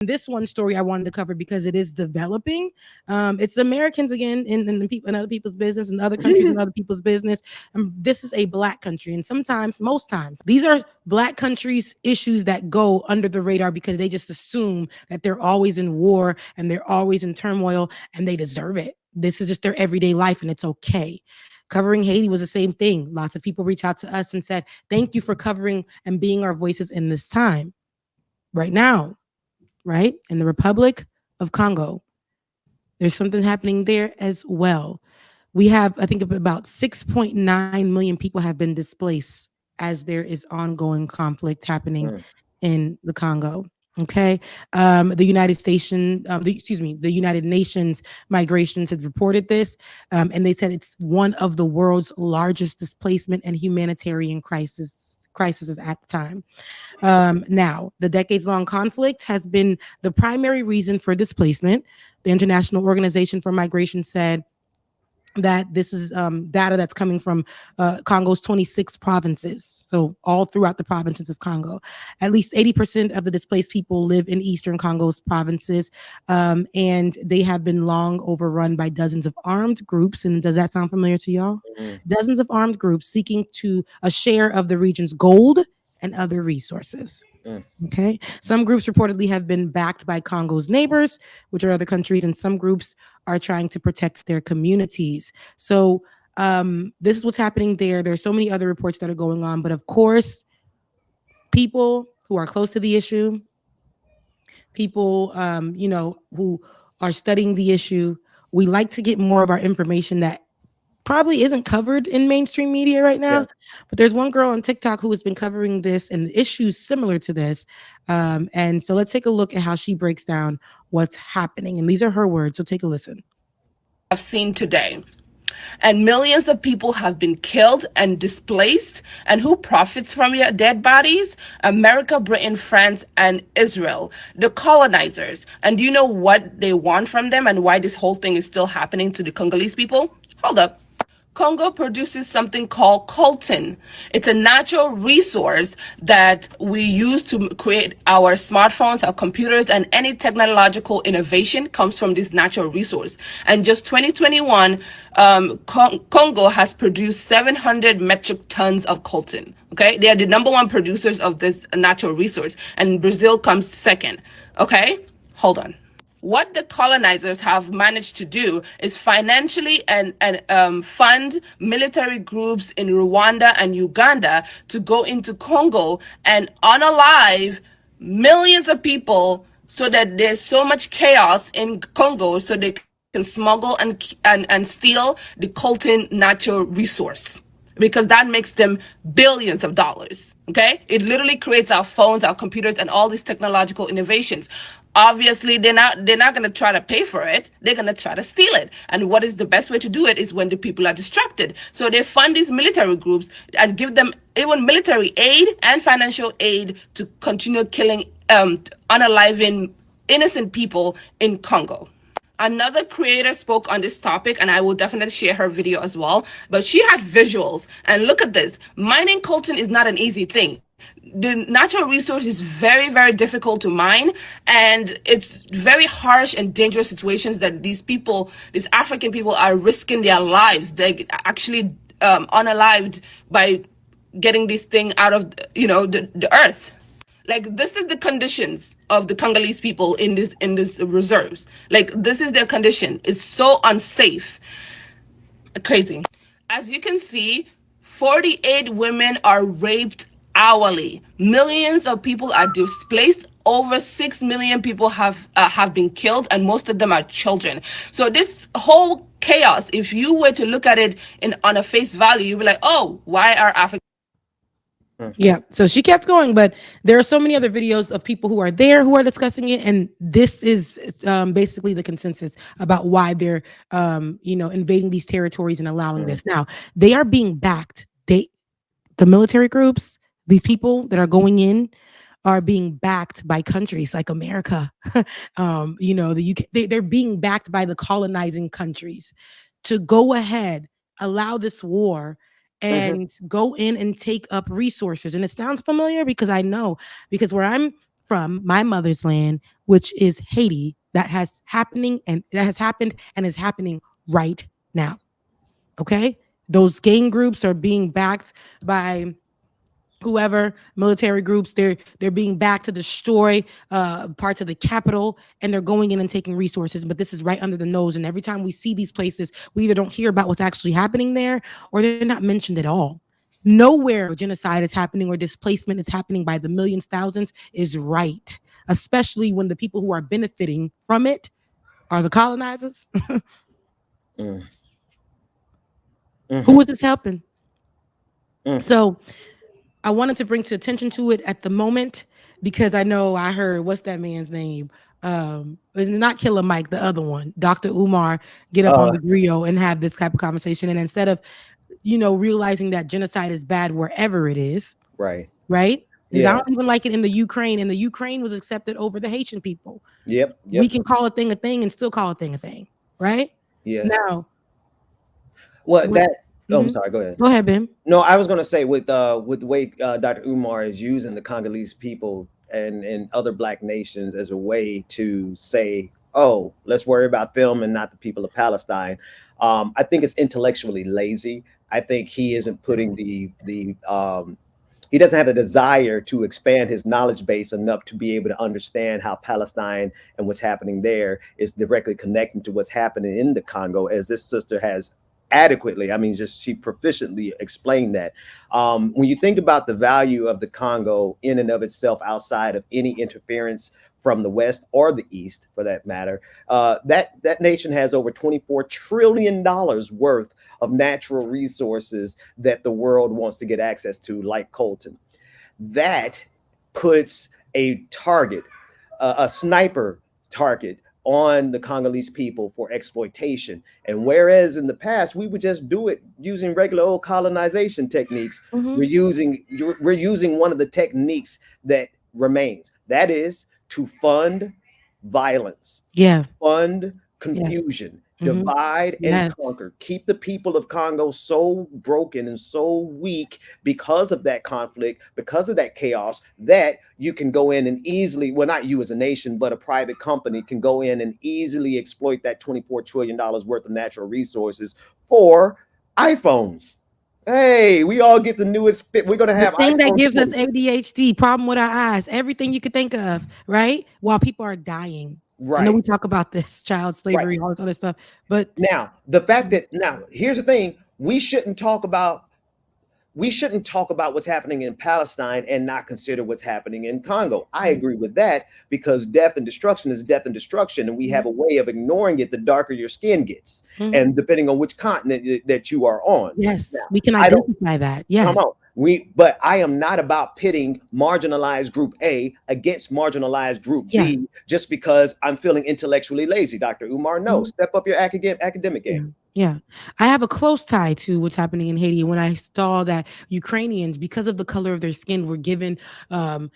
this one story I wanted to cover because it is developing. It's Americans again in the people in other people's business and other countries in other people's business. This is a black country, and sometimes, most times, these are black countries' issues that go under the radar because they just assume that they're always in war and they're always in turmoil and they deserve it. This is just their everyday life, and it's okay. Covering Haiti was the same thing. Lots of people reach out to us and said, "Thank you for covering and being our voices in this time." Right now, right? In the Republic of Congo. There's something happening there as well. We have, I think, about 6.9 million people have been displaced as there is ongoing conflict happening in the Congo. Okay, the United Station, the United Nations migrations has reported this, and they said it's one of the world's largest displacement and humanitarian crises at the time. Now, the decades-long conflict has been the primary reason for displacement. The International Organization for Migration said that this is data that's coming from Congo's 26 provinces, so all throughout the provinces of Congo. At least 80% of the displaced people live in eastern Congo's provinces, and they have been long overrun by dozens of armed groups. And does that sound familiar to y'all? Dozens of armed groups seeking to a share of the region's gold and other resources. Okay. Some groups reportedly have been backed by Congo's neighbors, which are other countries, and some groups are trying to protect their communities. So this is what's happening there. There's so many other reports that are going on, but of course, people who are close to the issue, people who are studying the issue, we like to get more of our information that probably isn't covered in mainstream media right now. But there's one girl on TikTok who has been covering this and issues similar to this. And so let's take a look at how she breaks down what's happening. And these are her words. So take a listen. I've seen today. And millions of people have been killed and displaced. And who profits from your dead bodies? America, Britain, France, and Israel, the colonizers. And do you know what they want from them and why this whole thing is still happening to the Congolese people? Hold up. Congo produces something called coltan. It's a natural resource that we use to create our smartphones, our computers, and any technological innovation comes from this natural resource. And just 2021, Congo has produced 700 metric tons of coltan. Okay, they are the number one producers of this natural resource, and Brazil comes second. Okay, hold on. What the colonizers have managed to do is financially and fund military groups in Rwanda and Uganda to go into Congo and unalive millions of people so that there's so much chaos in Congo so they can smuggle and steal the coltan natural resource, because that makes them billions of dollars. Okay, it literally creates our phones, our computers, and all these technological innovations. Obviously, they're not going to try to pay for it. They're going to try to steal it. And what is the best way to do it is when the people are distracted. So they fund these military groups and give them even military aid and financial aid to continue killing, unaliving innocent people in Congo. Another creator spoke on this topic, and I will definitely share her video as well. But she had visuals. And look at this. Mining coltan is not an easy thing. The natural resource is very, very difficult to mine, and it's very harsh and dangerous situations that these African people are risking their lives. They actually unalived by getting this thing out of the earth. Like, this is the conditions of the Congolese people in this reserves. Like, this is their condition. It's so unsafe. Crazy. As you can see, 48 women are raped hourly. Millions of people are displaced. Over 6 million people have been killed, and most of them are children. So this whole chaos, if you were to look at it on a face value, you'd be like, oh, why are African? Yeah, so she kept going, but there are so many other videos of people who are there who are discussing it, and this is basically the consensus about why they're invading these territories and allowing this. Now, they are being backed. The military groups, these people that are going in, are being backed by countries like America. The UK. They're being backed by the colonizing countries to go ahead, allow this war, and go in and take up resources. And it sounds familiar because I know, because where I'm from my mother's land, which is Haiti, that has happened and is happening right now. Okay? Those gang groups are being backed by whoever military groups. They're being backed to destroy parts of the capital, and they're going in and taking resources, but this is right under the nose. And every time we see these places, we either don't hear about what's actually happening there, or they're not mentioned at all. Nowhere genocide is happening or displacement is happening by the millions, thousands is right, especially when the people who are benefiting from it are the colonizers. Mm. Who Mhm. is this helping? Mm. So I wanted to bring to attention to it at the moment because I know I heard what's that man's name? It's not Killer Mike, the other one, Dr. Umar, get up on Uh, the griot and have this type of conversation. And instead of, realizing that genocide is bad wherever it is, right. right? Because I Yeah. don't even like it in the Ukraine, and the Ukraine was accepted over the Haitian people. Yep. We Yep. can call a thing and still call a thing, right? Yeah. Now, Well, what? that. Oh, I'm Mhm. sorry. Go ahead. Go ahead, Ben. No, I was going to say with the way Dr. Umar is using the Congolese people and other black nations as a way to say, oh, let's worry about them and not the people of Palestine. I think it's intellectually lazy. I think he isn't putting the he doesn't have the desire to expand his knowledge base enough to be able to understand how Palestine and what's happening there is directly connecting to what's happening in the Congo, as this sister has adequately, I mean, just she proficiently explained that. When you think about the value of the Congo in and of itself, outside of any interference from the West or the East, for that matter, that nation has over $24 trillion worth of natural resources that the world wants to get access to, like coltan. That puts a target, a sniper target on the Congolese people for exploitation. And whereas in the past we would just do it using regular old colonization techniques, Hmm. we're using one of the techniques that remains. That is to fund violence, Yeah. fund Yeah. confusion, Hmm. divide and Yes. conquer, keep the people of Congo so broken and so weak because of that conflict, because of that chaos, that you can go in and easily, well, not you as a nation, but a private company can go in and easily exploit that $24 trillion worth of natural resources for iPhones. Hey, we all get the newest fit. We're going to The have thing that iPhone gives us 20. ADHD, problem with our eyes, everything you could think of, right? While people are dying. I know Right, we talk about this child right. slavery, all this other stuff, but Now, the fact that now here's the thing, we shouldn't talk about what's happening in Palestine and not consider what's happening in Congo. I Mhm, agree with that because death and destruction is death and destruction, and we have mhm, a way of ignoring it the darker your skin gets, mhm. and depending on which continent that you are on. Yes, Now, we can I don't identify that. come Yes. on. But I am not about pitting marginalized group A against marginalized group Yeah. B just because I'm feeling intellectually lazy, Dr. Umar. No, Mhm. step up your academic Yeah. game. Yeah. I have a close tie to what's happening in Haiti. When I saw that Ukrainians, because of the color of their skin, were given the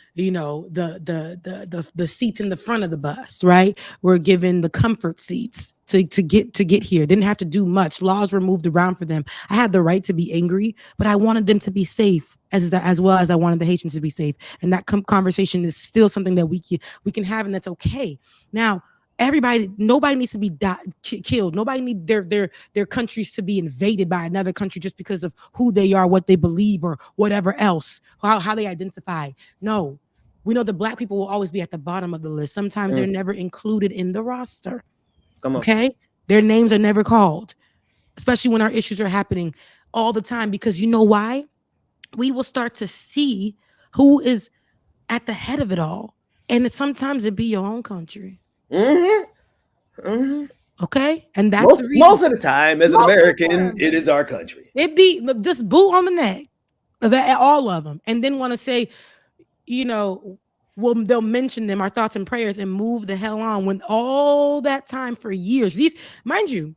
seats in the front of the bus, right? Were given the comfort seats to get here. Didn't have to do much. Laws were moved around for them. I had the right to be angry, but I wanted them to be safe as well as I wanted the Haitians to be safe. And that conversation is still something that we can have, and that's okay. Now, nobody needs to be killed. Nobody need their countries to be invaded by another country just because of who they are, what they believe, or whatever else, how they identify. No, we know the black people will always be at the bottom of the list. Sometimes they're Mm, never included in the roster. come on. Okay, their names are never called, especially when our issues are happening all the time, because you know why? We will start to see who is at the head of it all, and sometimes it be your own country. Hmm. Hmm. Okay, and that's Most the reason. most of the time, as an Most of the American, time, it is our country. it be just boot on the neck of all of them, and then want to say, you know, well, they'll mention them, our thoughts and prayers, and move the hell on. When all that time for years, mind you,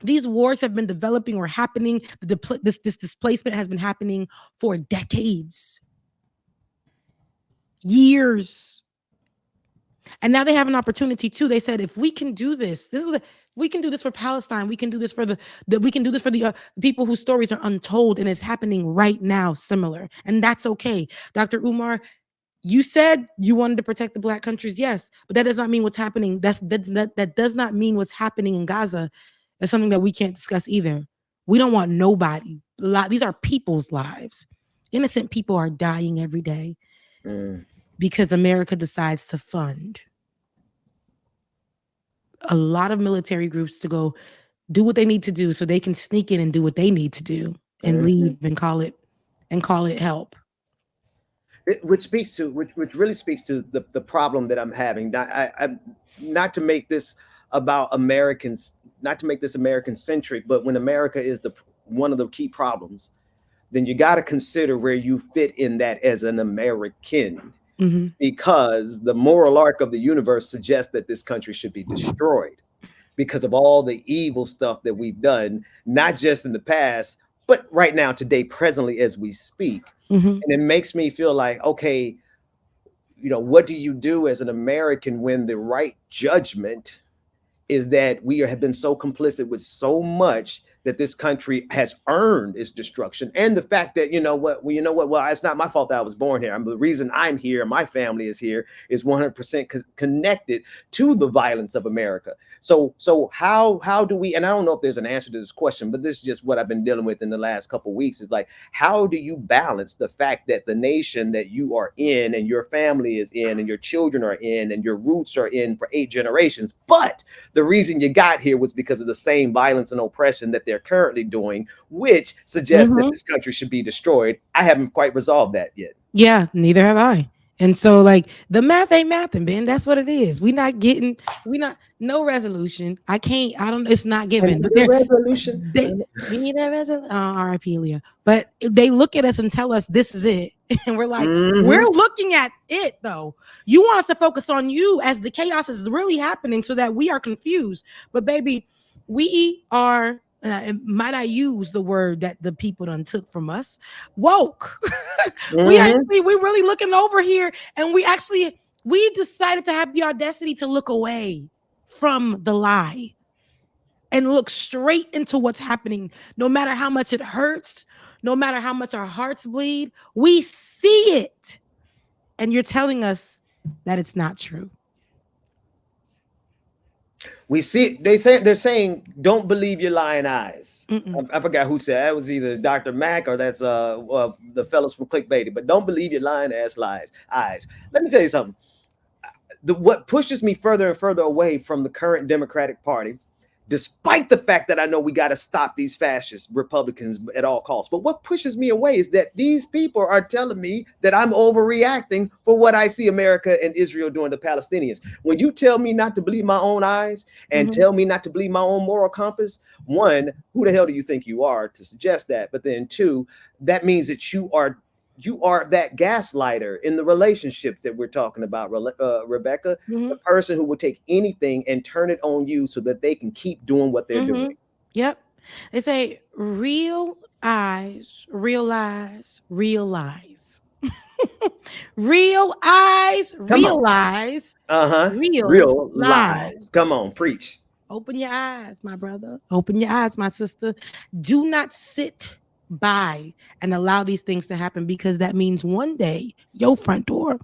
these wars have been developing or happening. This displacement has been happening for decades, years. And now they have an opportunity too. They said, if we can do we can do this for Palestine. We can do this for we can do this for the people whose stories are untold, and it's happening right now. Similar, and that's okay. Dr. Umar, You said you wanted to protect the black countries, yes, but that does not mean what's happening. That does not mean what's happening in Gaza is something that we can't discuss either. We don't want nobody. These are people's lives. Innocent people are dying every day Mm. because America decides to fund a lot of military groups to go do what they need to do so they can sneak in and do what they need to do and Mhm. leave and call it help. Which speaks to which really speaks to the problem that I'm having. Not to make this about Americans, not to make this American centric, but when America is the one of the key problems, then you got to consider where you fit in that as an American, Mhm. because the moral arc of the universe suggests that this country should be destroyed because of all the evil stuff that we've done, not just in the past, but right now, today, presently, as we speak. Mhm. And it makes me feel like, okay, what do you do as an American when the right judgment is that we have been so complicit with so much that this country has earned its destruction, and the fact that well, it's not my fault that I was born here. The reason I'm here, my family is here, is 100% connected to the violence of America. So how do we? And I don't know if there's an answer to this question, but this is just what I've been dealing with in the last couple of weeks. Is like, how do you balance the fact that the nation that you are in, and your family is in, and your children are in, and your roots are in for 8 generations, but the reason you got here was because of the same violence and oppression that they're currently doing, which suggests that Mhm. this country should be destroyed. I haven't quite resolved that yet. Yeah, neither have I. And so, like, the math ain't mathing, Ben. That's what it is. We not no resolution. I don't, it's not And given. But the revolution. we need a resolution. RIP Leah. But they look at us and tell us this is it. And we're like, we're Mhm. looking at it though. You want us to focus on you as the chaos is really happening so that we are confused. But baby, we are, might I use the word that the people done took from us? Woke. Mhm. We really looking over here, and we decided to have the audacity to look away from the lie and look straight into what's happening. No matter how much it hurts, no matter how much our hearts bleed, we see it, and you're telling us that it's not true. We see they're saying don't believe your lying eyes. Mm-mm. I forgot who said that. Was either Dr. Mack or that's the fellows from Clickbait. But don't believe your lying ass lies eyes. Let me tell you something. What pushes me further and further away from the current Democratic Party, despite the fact that I know we got to stop these fascist Republicans at all costs. But what pushes me away is that these people are telling me that I'm overreacting for what I see America and Israel doing to Palestinians. When you tell me not to believe my own eyes and Mhm. tell me not to believe my own moral compass, one, who the hell do you think you are to suggest that? But then two, that means that you are that gaslighter in the relationships that we're talking about, Rebecca, the Mhm. person who will take anything and turn it on you so that they can keep doing what they're doing. Mhm. Yep. They say real eyes, real lies, real lies. Real eyes, Come on. realize Uh-huh. real Real lies. Come lies. on, preach. Open your eyes, my brother. Open your eyes, my sister. Do not sit by and allow these things to happen, because that means one day your front door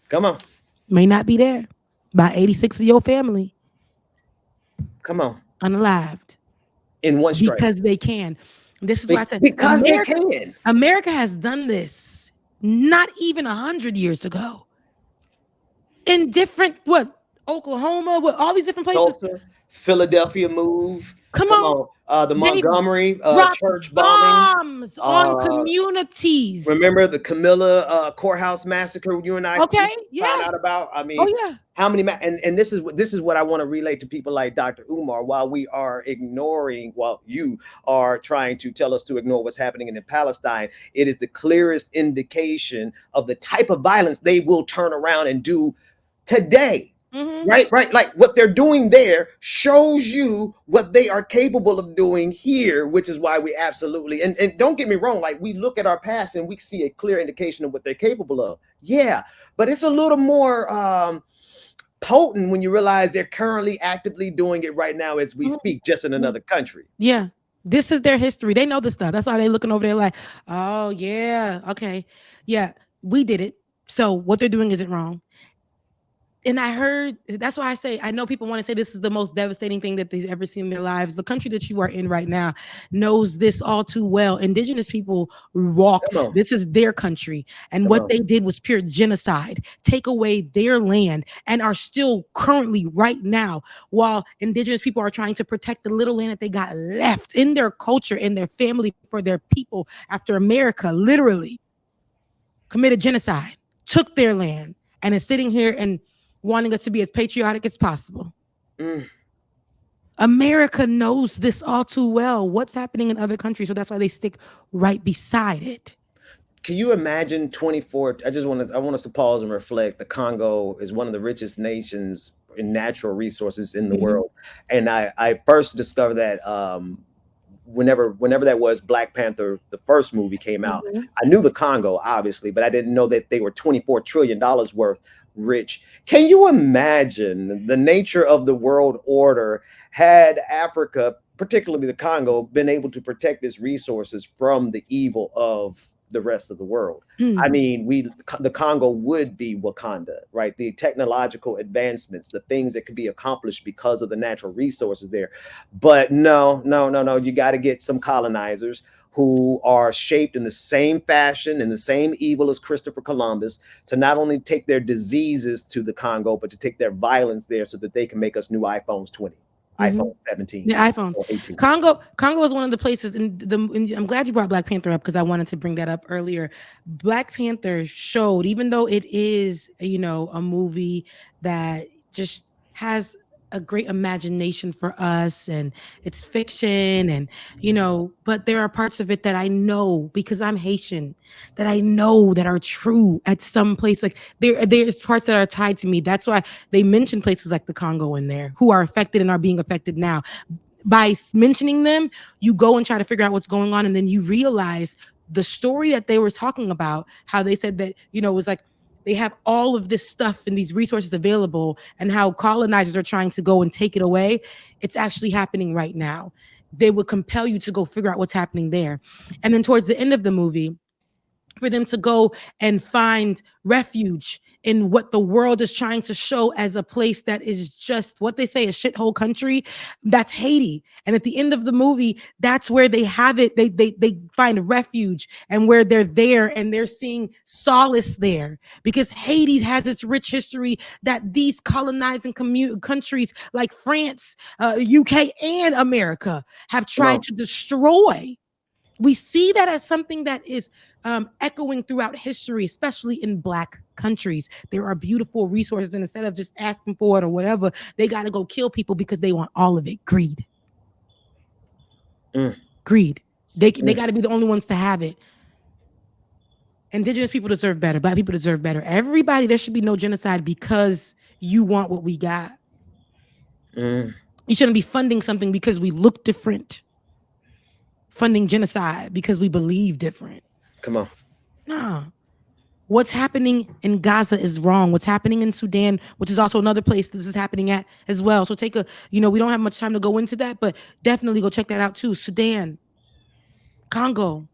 Come on. may not be there by 86 of your family Come on. unalived In one strike. because they can. This is why I said Because they can. America has done this not even 100 years ago in different Oklahoma, what all these different places. Tulsa, Philadelphia move. Come Come on, on. The they Montgomery dropped church bombing. bombs on Uh, communities. Remember the Camilla courthouse massacre you and I Okay, found yeah. out about? I Oh mean, yeah. how many and this is what I want to relate to people like Dr. Umar, while you are trying to tell us to ignore what's happening in Palestine. It is the clearest indication of the type of violence they will turn around and do today. Mhm. Right. Like what they're doing there shows you what they are capable of doing here, which is why we absolutely, and don't get me wrong, like we look at our past and we see a clear indication of what they're capable of. Yeah, but it's a little more potent when you realize they're currently actively doing it right now as we Mhm. speak, just in another country. Yeah. This is their history. They know this stuff. That's why they're looking over there like, oh yeah, okay. Yeah. we did it. So what they're doing isn't wrong. And I heard, that's why I say, I know people want to say this is the most devastating thing that they've ever seen in their lives. The country that you are in right now knows this all too well. Indigenous people Come walked, on. this is their country. And Come what on. they did was pure genocide, take away their land, and are still currently right now, while Indigenous people are trying to protect the little land that they got left in their culture, in their family, for their people, after America literally committed genocide, took their land, and is sitting here and wanting us to be as patriotic as possible. Mm. America knows this all too well. What's happening in other countries, so that's why they stick right beside it. Can you imagine 24? I want us to pause and reflect. The Congo is one of the richest nations in natural resources in the Mhm. world. And I first discovered that whenever that was Black Panther, the first movie came out. Mhm. I knew the Congo, obviously, but I didn't know that they were $24 trillion worth rich. Can you imagine the nature of the world order had Africa, particularly the Congo, been able to protect its resources from the evil of the rest of the world? I Mm. mean, the Congo would be Wakanda, right? The technological advancements, the things that could be accomplished because of the natural resources there. But no, no, no, no. You got to get some colonizers who are shaped in the same fashion and the same evil as Christopher Columbus, to not only take their diseases to the Congo, but to take their violence there so that they can make us new iPhones 20, Mhm. iPhone 17, The iPhones. or 18. Congo is one of the places, and I'm glad you brought Black Panther up because I wanted to bring that up earlier. Black Panther showed, even though it is, a movie that just has a great imagination for us, and it's fiction, and but there are parts of it that I know, because I'm Haitian, that I know that are true at some place. Like there's parts that are tied to me. That's why they mention places like the Congo in there, who are affected and are being affected now. By mentioning them, you go and try to figure out what's going on, and then you realize the story that they were talking about, how they said that, it was like they have all of this stuff and these resources available, and how colonizers are trying to go and take it away. It's actually happening right now. They would compel you to go figure out what's happening there. And then towards the end of the movie, for them to go and find refuge in what the world is trying to show as a place that is just what they say a shithole country. That's Haiti. And at the end of the movie, that's where they have it. They find refuge, and where they're there and they're seeing solace there, because Haiti has its rich history that these colonizing countries like France, UK, and America have Come tried on. to destroy. We see that as something that is echoing throughout history, especially in Black countries. There are beautiful resources, and instead of just asking for it or whatever, they got to go kill people because they want all of it. Greed. Mm, Greed. They mm, got to be the only ones to have it. Indigenous people deserve better. Black people deserve better. Everybody, there should be no genocide because you want what we got. mm. You shouldn't be funding something because we look different. Funding genocide because we believe different. Come on. Nah. What's happening in Gaza is wrong. What's happening in Sudan, which is also another place this is happening at as well. So we don't have much time to go into that, but definitely go check that out too. Sudan, Congo,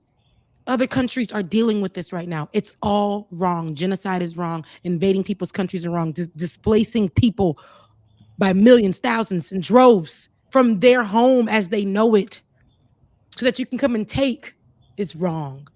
other countries are dealing with this right now. It's all wrong. Genocide is wrong. Invading people's countries are wrong. Displacing people by millions, thousands, and droves from their home as they know it, so that you can come and take, is wrong.